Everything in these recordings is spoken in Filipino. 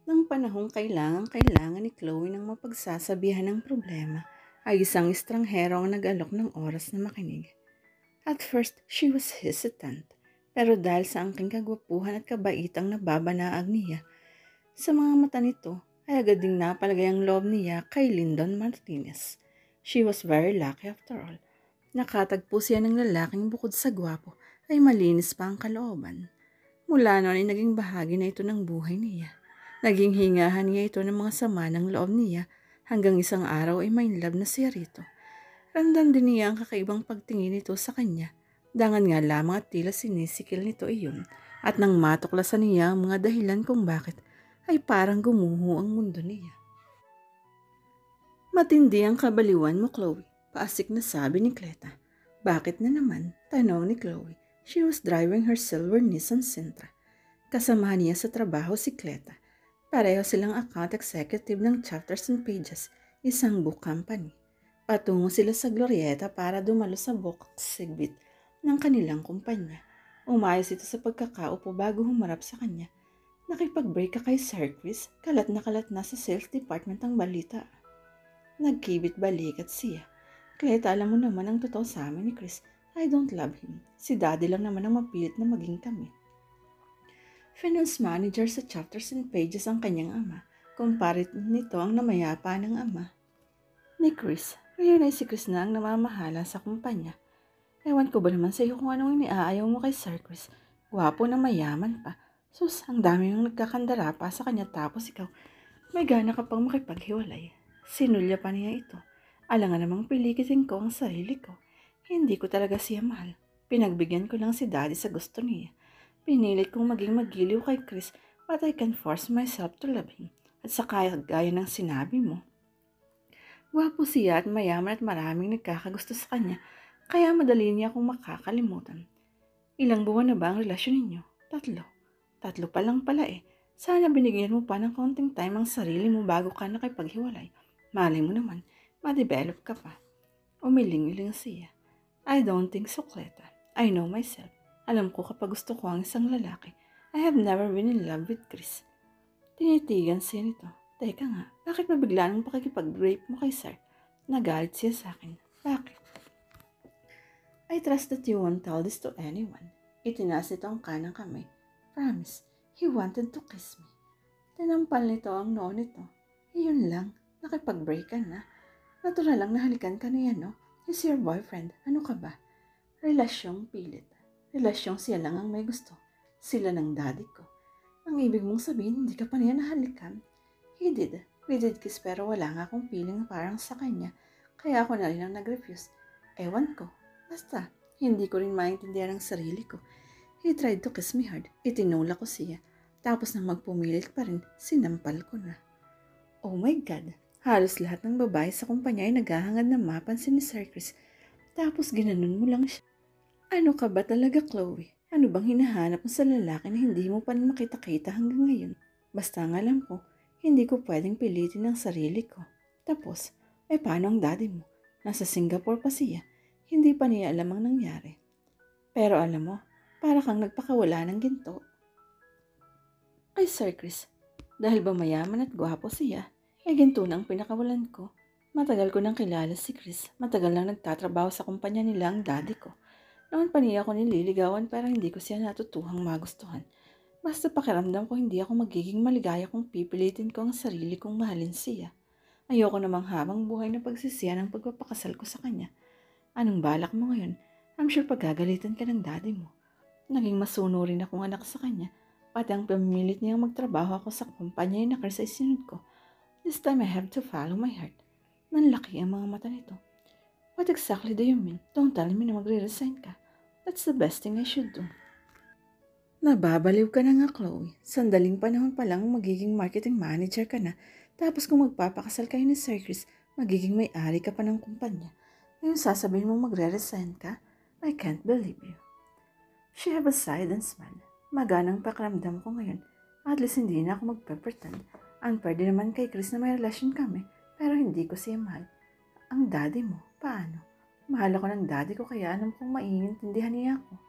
Nang panahong kailangan ni Chloe ng mapagsasabihan ng problema, ay isang estranghero ang nag-alok ng oras na makinig. At first, she was hesitant. Pero dahil sa angking kagwapuhan at kabaitang nababanaag niya, sa mga mata nito ay agad ding napalagay ang loob niya kay Lyndon Martinez. She was very lucky after all. Nakatagpo siya ng lalaking bukod sa gwapo ay malinis pa ang kalooban. Mula noon ay naging bahagi na ito ng buhay niya. Naging hingahan niya ito ng mga sama ng loob niya hanggang isang araw ay may love na siya rito. Ramdam din niya ang kakaibang pagtingin nito sa kanya. Dangan nga lamang at tila sinisikil nito iyon. At nang matuklasan niya ang mga dahilan kung bakit, ay parang gumuho ang mundo niya. Matindi ang kabaliwan mo, Chloe. Paasik na sabi ni Cleta. Bakit na naman? Tanong ni Chloe. She was driving her silver Nissan Sentra. Kasamahan niya sa trabaho si Cleta. Pareho silang account executive ng Chapters and Pages, isang book company. Patungo sila sa Glorieta para dumalo sa book exhibit ng kanilang kumpanya. Umayos ito sa pagkakaupo bago humarap sa kanya. Nakipag-break ka kay Sir Chris, kalat na sa sales department ang balita. Nagkibit balikat siya. Cleta, alam mo naman ang totoo sa amin ni Chris. I don't love him. Si Daddy lang naman ang mapilit na maging kami. Finance manager sa Chapters and Pages ang kanyang ama. Kumparit nito ang namayapa ng ama ni Chris. Ngayon ay si Chris na ang namamahala sa kumpanya. Ewan ko ba naman sa iyo kung anong iniaayaw mo kay Sir Chris. Gwapo na mayaman pa. Sus, ang dami yung nagkakandara pa sa kanya tapos ikaw, may gana ka pang makipaghiwalay. Sinulya pa niya ito. Alangan namang pilikitin ko ang sarili ko. Hindi ko talaga siya mahal. Pinagbigyan ko lang si Daddy sa gusto niya. Pinilit kong maging magiliw kay Chris but I can force myself to love him. At saka gaya ng sinabi mo, gwapo siya at mayaman at maraming nagkakagusto sa kanya, kaya madali niya akong makakalimutan. Ilang buwan na ba ang relasyon ninyo? 3. 3 pa lang pala eh. Sana binigyan mo pa ng konting time ang sarili mo bago ka nakipaghiwalay. Malay mo naman, ma-develop ka pa. Umiling-iling siya. I don't think so, Cleta. I know myself. Alam ko kapag gusto ko ang isang lalaki, I have never been in love with Chris. Tinitigan siya nito. Teka nga, bakit mabigla nang pakikipag-rape mo kay Sir? Nagalit siya sa akin. Bakit? I trust that you won't tell this to anyone. Itinaas nito ang kanang kamay. Promise, he wanted to kiss me. Tinampal nito ang noo nito. Iyon lang, nakipag-break ka na. Natural lang nahalikan ka niya, no? He's your boyfriend. Ano ka ba? Relasyong pilit. Relasyong siya lang ang may gusto. Sila ng daddy ko. Ang ibig mong sabihin, hindi ka pa niya nahalikan. He did. We did kiss pero wala nga akong feeling parang sa kanya. Kaya ako na rin ang nag-refuse. Ewan ko. Basta, hindi ko rin maintindihan ang sarili ko. He tried to kiss me hard. Itinula ko siya. Tapos nang magpumilit pa rin, sinampal ko na. Oh my God! Halos lahat ng babae sa kumpanya ay naghahangad na mapansin ni Sir Chris. Tapos ginanon mo lang siya. Ano ka ba talaga, Chloe? Ano bang hinahanap mo sa lalaki na hindi mo pa makita-kita hanggang ngayon? Basta ang alam ko, hindi ko pwedeng pilitin ang sarili ko. Tapos, ay paano ang daddy mo? Nasa Singapore pa siya. Hindi pa niya alam ang nangyari. Pero alam mo, para kang nagpakawala ng ginto. Ay Sir Chris, dahil ba mayaman at gwapo siya, ay ginto na ang pinakawalan ko. Matagal ko nang kilala si Chris. Matagal nang nagtatrabaho sa kumpanya nila ang daddy ko. Noon pa niya ako nililigawan pero hindi ko siya natutuhang magustuhan. Basta pakiramdam ko hindi ako magiging maligaya kung pipilitin ko ang sarili kong mahalin siya. Ayoko namang habang buhay na pagsisiyan ang pagpapakasal ko sa kanya. Anong balak mo ngayon? I'm sure pagagalitan ka ng daddy mo. Naging masunurin akong anak sa kanya. Pati ang pamilit niyang magtrabaho ako sa kumpanya na sa isinod ko. This time I have to follow my heart. Nanlaki ang mga mata nito. What exactly do you mean? Don't tell me na magre-resign ka. That's the best thing I should do. Nababaliw ka na nga, Chloe. Sandaling panahon pa lang magiging marketing manager ka na. Tapos kung magpapakasal kayo ni Sir Chris, magiging may-ari ka pa ng kumpanya. Ngayon sasabihin mong magre-resign ka? I can't believe you. She have a sighed and smiled. Maganang pakiramdam ko ngayon. At least hindi na ako magpe-pretend. Ang pwede naman kay Chris na may relasyon kami, pero hindi ko siya mahal. Ang daddy mo, paano? Mahal ako ng daddy ko kaya alam kong maiintindihan niya ako.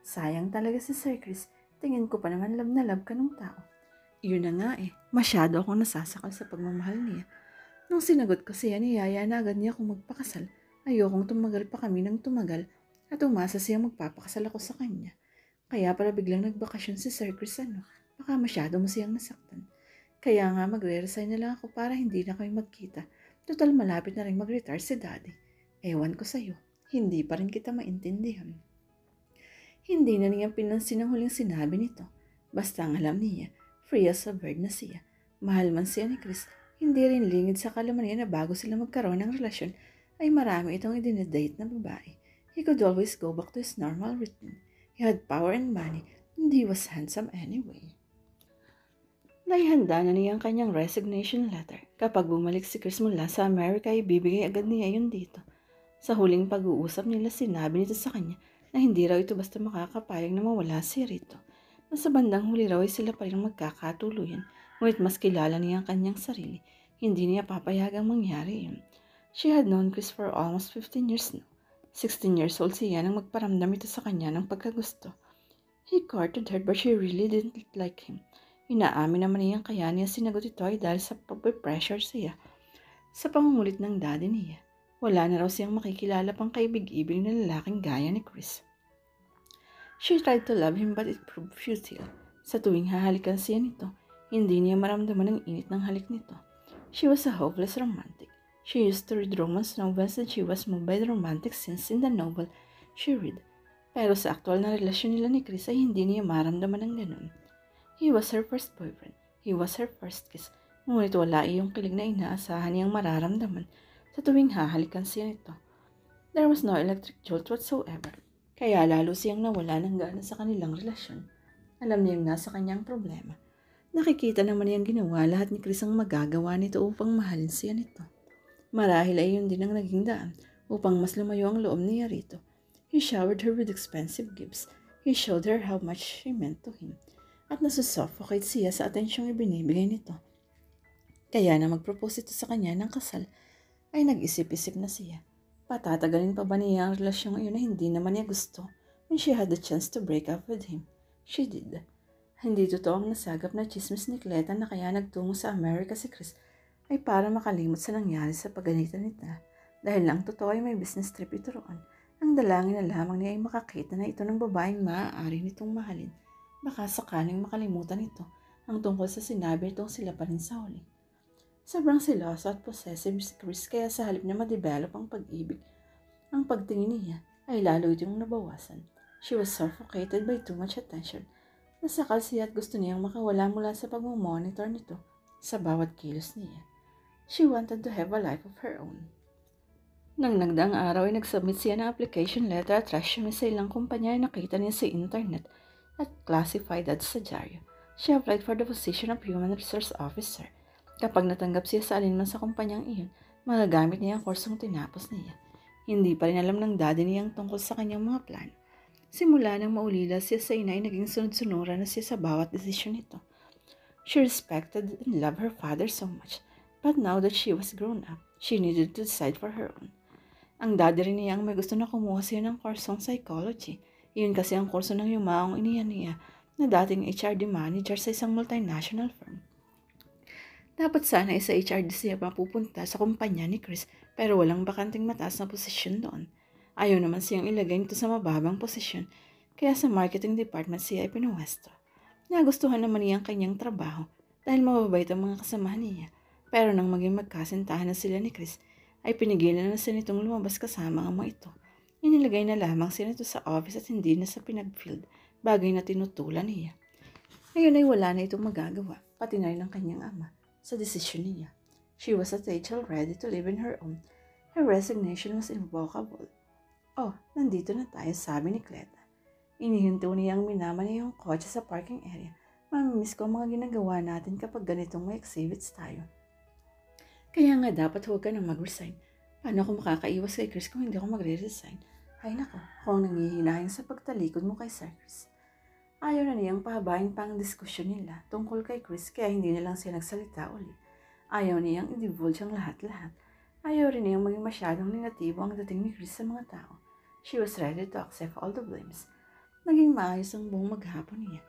Sayang talaga si Sir Chris. Tingin ko pa naman love na love ka ng tao. Yun na nga masyado akong nasasakal sa pagmamahal niya. Nung sinagot ko siya, niyaya na agad niya akong magpakasal. Ayokong tumagal pa kami ng tumagal at umasa siya magpapakasal ako sa kanya. Kaya pala biglang nagbakasyon si Sir Chris baka masyado mo siyang nasaktan. Kaya nga magre-resign na lang ako para hindi na kami magkita. Total malapit na rin mag-retire si Daddy. Ewan ko sa'yo, hindi pa rin kita maintindihan. Hindi na niya pinansin ang huling sinabi nito. Basta ang alam niya, free as a bird na siya. Mahal man siya ni Chris, hindi rin lingid sa kalaman niya na bago sila magkaroon ng relasyon, ay marami itong idinedate na babae. He could always go back to his normal routine. He had power and money, and he was handsome anyway. Naihanda na niya ang kanyang resignation letter. Kapag bumalik si Chris mula sa Amerika, ibibigay agad niya yun dito. Sa huling pag-uusap nila, sinabi nito sa kanya na hindi raw ito basta makakapayag na mawala si Rito. Na sa bandang huli raw ay sila pa rin magkakatuluyan, ngunit mas kilala niya ang kanyang sarili. Hindi niya papayagang mangyari yun. She had known Chris for almost 15 years now. 16 years old siya nang magparamdam ito sa kanya ng pagkagusto. He courted her but she really didn't like him. Inaamin naman niya kaya niya sinagot ito ay dahil sa pag-pressure siya sa pangungulit ng daddy niya. Wala na raw siyang makikilala pang kaibig-ibig na lalaking gaya ni Chris. She tried to love him but it proved futile. Sa tuwing hahalikan siya nito, hindi niya maramdaman ang init ng halik nito. She was a hopeless romantic. She used to read romance novels and she was moved by the romantic scenes in the novel she read. Pero sa aktual na relasyon nila ni Chris ay hindi niya maramdaman ng ganun. He was her first boyfriend. He was her first kiss. Ngunit wala iyong kilig na inaasahan niyang mararamdaman sa tuwing hahalikan siya nito. There was no electric jolt whatsoever. Kaya lalo siyang nawala ng gana sa kanilang relasyon. Alam niyang nasa kanyang problema. Nakikita naman niyang ginawa lahat ni Chris ang magagawa nito upang mahalin siya nito. Marahil ay yun din ang naging daan upang mas lumayo ang loob niya rito. He showered her with expensive gifts. He showed her how much she meant to him. At nasusuffocate siya sa atensyong ibinibigay nito. Kaya na mag-propose ito sa kanya ng kasal, ay nag-isip-isip na siya. Patatagalin pa ba niya ang relasyong iyon na hindi naman niya gusto when she had the chance to break up with him? She did. Hindi totoo ang nasagap na chismis ni Cleta na kaya nagtungo sa Amerika si Chris ay para makalimot sa nangyari sa pagganitan nila. Dahil lang totoo ay may business trip ito roon. Ang dalangin na lamang niya ay makakita na ito ng babaeng maaari nitong mahalin. Baka sakaling makalimutan ito ang tungkol sa sinabi nitong sila pa rin sa huli. Sobrang siloso at possessive si Chris kaya sa halip na ma-develop ang pag-ibig, ang pagtingin niya ay lalo itong nabawasan. She was suffocated by too much attention. Nasakal siya at gusto niyang makawala mula sa pag-monitor nito sa bawat kilos niya. She wanted to have a life of her own. Nang nagdaang araw ay nagsubmit siya ng application letter at resume sa ilang kumpanya ay nakita niya sa internet at classified ads sa dyaryo. She applied for the position of Human Resource Officer. Kapag natanggap siya sa alinman sa kumpanyang iyon, magagamit niya ang kursong tinapos niya. Hindi pa rin alam ng daddy niya ang tungkol sa kanyang mga plano. Simula nang maulila siya sa ina ay naging sunod-sunuran na siya sa bawat desisyon nito. She respected and loved her father so much, but now that she was grown up, she needed to decide for her own. Ang daddy rin niya ang may gusto na kumuha siya ng kursong psychology. Iyon kasi ang kurso ng yumaong iniyan niya na dating HRD manager sa isang multinational firm. Dapat sana sa HRD siya mapupunta sa kumpanya ni Chris pero walang bakanting mataas na posisyon doon. Ayaw naman siyang ilagay nito sa mababang posisyon kaya sa marketing department siya ay pinuwesto. Nagustuhan naman niya ang kanyang trabaho dahil mababait ang mga kasamahan niya. Pero nang maging magkasintahan na sila ni Chris ay pinigilan na siya nitong lumabas kasama ang mga ito. Inilagay na lamang siya nito sa office at hindi na sa pinag-field, bagay na tinutulan niya. Ngayon ay wala na itong magagawa, pati na rin ang kanyang ama, sa desisyon niya. She was at age already to live in her own. Her resignation was irrevocable. Oh, nandito na tayo, sabi ni Cleta. Inihinto niya ang minama niya yung kotse sa parking area. Mamimiss ko ang mga ginagawa natin kapag ganitong may exhibits tayo. Kaya nga dapat huwag ka na mag-resign. Paano ako makakaiwas kay Chris kung hindi ako magre-resign? Ay nako, ako ang nangihinayang sa pagtalikod mo kay Sir Chris. Ayaw na niyang pahabain pa ang diskusyon nila tungkol kay Chris kaya hindi na lang siya nagsalita uli. Ayaw niyang i-divulge ang lahat-lahat. Ayaw rin niyang maging masyadong negatibo ang dating ni Chris sa mga tao. She was ready to accept all the blames. Naging maayos ang buong maghapon niya.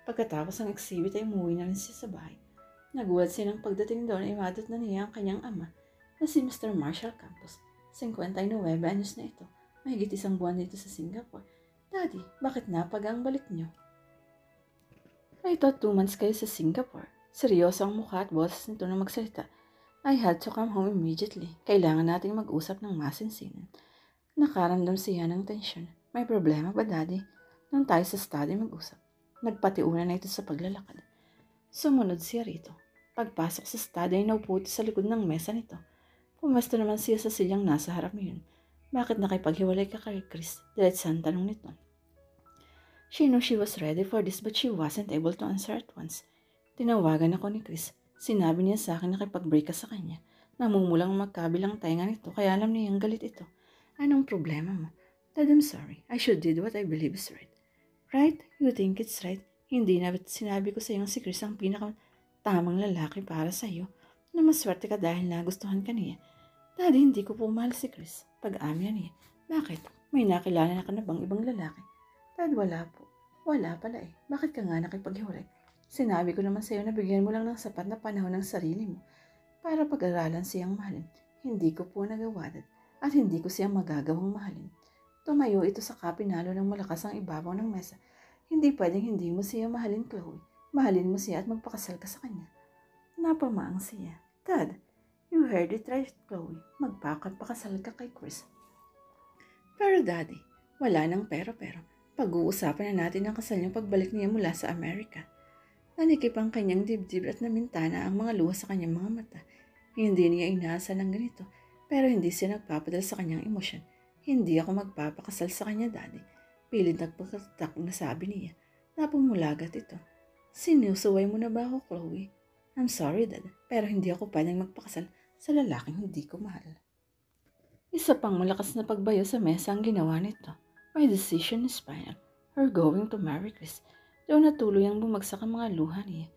Pagkatapos ng exhibit ay umuwi na rin siya sa bahay. Nagulat siya ng pagdating doon ay madot na niya ang kanyang ama na si Mr. Marshall Campos. 59 anyos na ito. Mahigit 1 buwan dito sa Singapore. Daddy, bakit napaga ang balik niyo? I thought 2 months kayo sa Singapore. Seryoso ang mukha at boses nito na magsalita. I had to come home immediately. Kailangan nating mag-usap ng masinsinan. Nakaramdam siya ng tensyon. May problema ba, Daddy? Nang tayo sa study mag-usap. Nagpatiuna na ito sa paglalakad. Sumunod siya rito. Pagpasok sa study ay naupo ito sa likod ng mesa nito. Pumesto naman siya sa silyang nasa harap niyon. Bakit nakipaghiwalay ka kay Chris? Diretsang tanong nito. She knew she was ready for this but she wasn't able to answer at once. Tinawagan ako ni Chris. Sinabi niya sa akin na nakipag-break ka sa kanya. Namumulang magkabilang tainga nito kaya alam niyang galit ito. Anong problema mo? Dad, I'm sorry. I should did what I believe is right. Right? You think it's right? Hindi na sinabi ko sa iyo si Chris ang pinaka-tamang lalaki para sa iyo na maswerte ka dahil nagustuhan ka niya. Daddy, hindi ko po mahal si Chris. Pag-amin niya. Bakit? May nakilala na ka na bang ibang lalaki? Dad, wala po. Wala pala eh. Bakit ka nga nakipaghiwalay? Sinabi ko naman sa iyo na bigyan mo lang ng sapat na panahon ng sarili mo para pag-aralan siyang mahalin. Hindi ko po nagawa at hindi ko siyang magagawang mahalin. Tumayo ito sa kapinalo ng malakas ang ibabaw ng mesa. Hindi pwedeng hindi mo siya mahalin, Chloe. Mahalin mo siya at magpakasal ka sa kanya. Napamaang siya. Dad, you heard it right, Chloe. Magpakasal ka kay Chris. Pero Daddy, wala nang pero. Pag-uusapan na natin ang kasal niyang pagbalik niya mula sa Amerika. Nanikip ang kanyang dibdib at namintana ang mga luha sa kanyang mga mata. Hindi niya inaasahan ng ganito, pero hindi siya nagpapadala sa kanyang emosyon. Hindi ako magpapakasal sa kanya, Daddy. Pilit nagpakatak na sabi niya. Napumulagat ito. Sinusuway mo na ba ako, Chloe? I'm sorry, Dad, pero hindi ako pwedeng magpakasal sa lalaking hindi ko mahal. Isa pang malakas na pagbayo sa mesa ang ginawa nito. My decision is final. We're going to marry Chris. Doon natuloy ang bumagsak ang mga luha niya.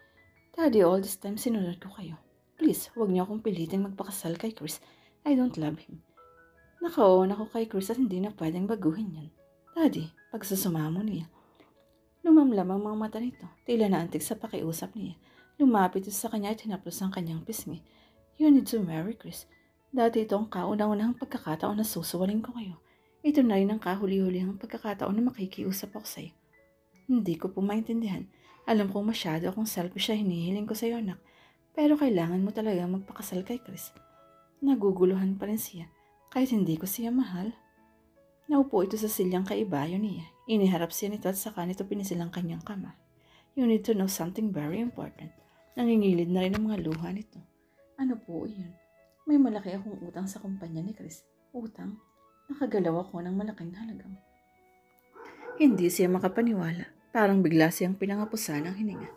Daddy, all this time sinunod ko kayo. Please, huwag niyo akong pilitin magpakasal kay Chris. I don't love him. Nakaoon ako kay Chris at hindi na pwedeng baguhin yan. Daddy, pagsusumamo niya. Lumamlam ang mga mata nito. Tila naantig sa pakiusap niya. Lumapit ito sa kanya at hinaplos ang kanyang pisngi. You need to marry Chris. Dati ito ang kauna-unahang pagkakataon na susuwaling ko kayo. Ito na rin ang kahuli-hulihang pagkakataon na makikiusap ako sa iyo. Hindi ko po maintindihan. Alam kong masyado akong selfish na hinihiling ko sa iyo, anak. Pero kailangan mo talaga magpakasal kay Chris. Naguguluhan pa rin siya. Kahit hindi ko siya mahal. Naupo ito sa silyang kaibayo niya. Iniharap siya nito at saka nito pinisilang kanyang kamay. You need to know something very important. Nangingilid na rin ang mga luha nito. Ano po yun? May malaki akong utang sa kumpanya ni Chris. Utang? Nakagalaw ako ng malaking halagang. Hindi siya makapaniwala. Parang bigla siyang pinangapusan ng hininga.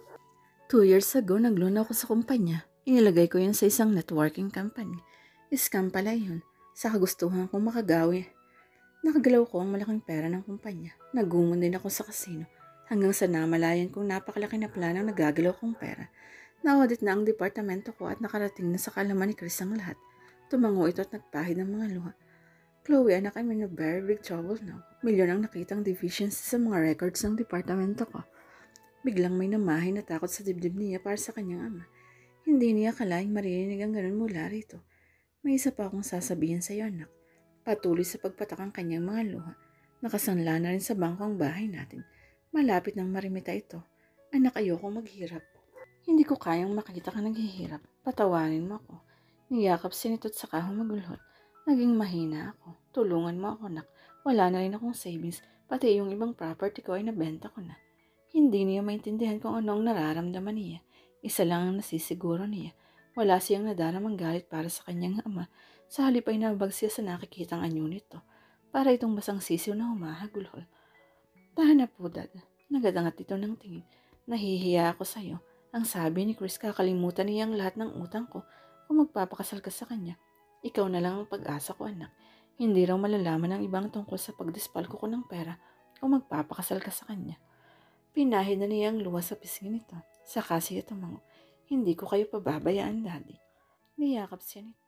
2 years ago, nag-loan ako sa kumpanya. Inilagay ko yun sa isang networking company. Scam pala yun. Sa kagustuhan kong makagawi. Nakagalaw ko ang malaking pera ng kumpanya. Nagumon din ako sa kasino. Hanggang sa namalayan kong napakalaki na planang nagagalaw kong pera. Na-audit na ang departamento ko at nakarating na sa kalaman ni Chris ang lahat. Tumango ito at nagpahid ng mga luha. Chloe, anak, I'm in a very big trouble now. Milyon ang nakitang deficiency sa mga records ng departamento ko. Biglang may namahay na takot sa dibdib niya para sa kanyang ama. Hindi niya akalaing maririnig ang ganun mula rito. May isa pa akong sasabihin sa iyo, anak. Patuloy sa pagpatak ang kanyang mga luha. Nakasanla na rin sa bangko ang bahay natin. Malapit nang marimita ito. Anak, ayokong maghirap. Hindi ko kayang makita ka naghihirap. Patawarin mo ako. Niyakap siya nito at saka humagulhot. Naging mahina ako. Tulungan mo ako, anak. Wala na rin akong savings. Pati yung ibang property ko ay nabenta ko na. Hindi niya maintindihan kung anong nararamdaman niya. Isa lang ang nasisiguro niya. Wala siyang nadaramang galit para sa kanyang ama. Sa halip ay nabag siya sa nakikitang anyo nito. Para itong basang sisiw na humahagulhol. Tahan na po, Dad. Nagadangat ito ng tingin. Nahihiya ako sa iyo. Ang sabi ni Chris, kakalimutan niya ang lahat ng utang ko kung magpapakasal ka sa kanya. Ikaw na lang ang pag-asa ko, anak. Hindi raw malalaman ng ibang tungkol sa pagdispalko ko ng pera kung magpapakasal ka sa kanya. Pinahid na niya ang luha sa pisngi nito. Saka siya tumango. Hindi ko kayo pababayaan, Daddy. Niyakap siya nito.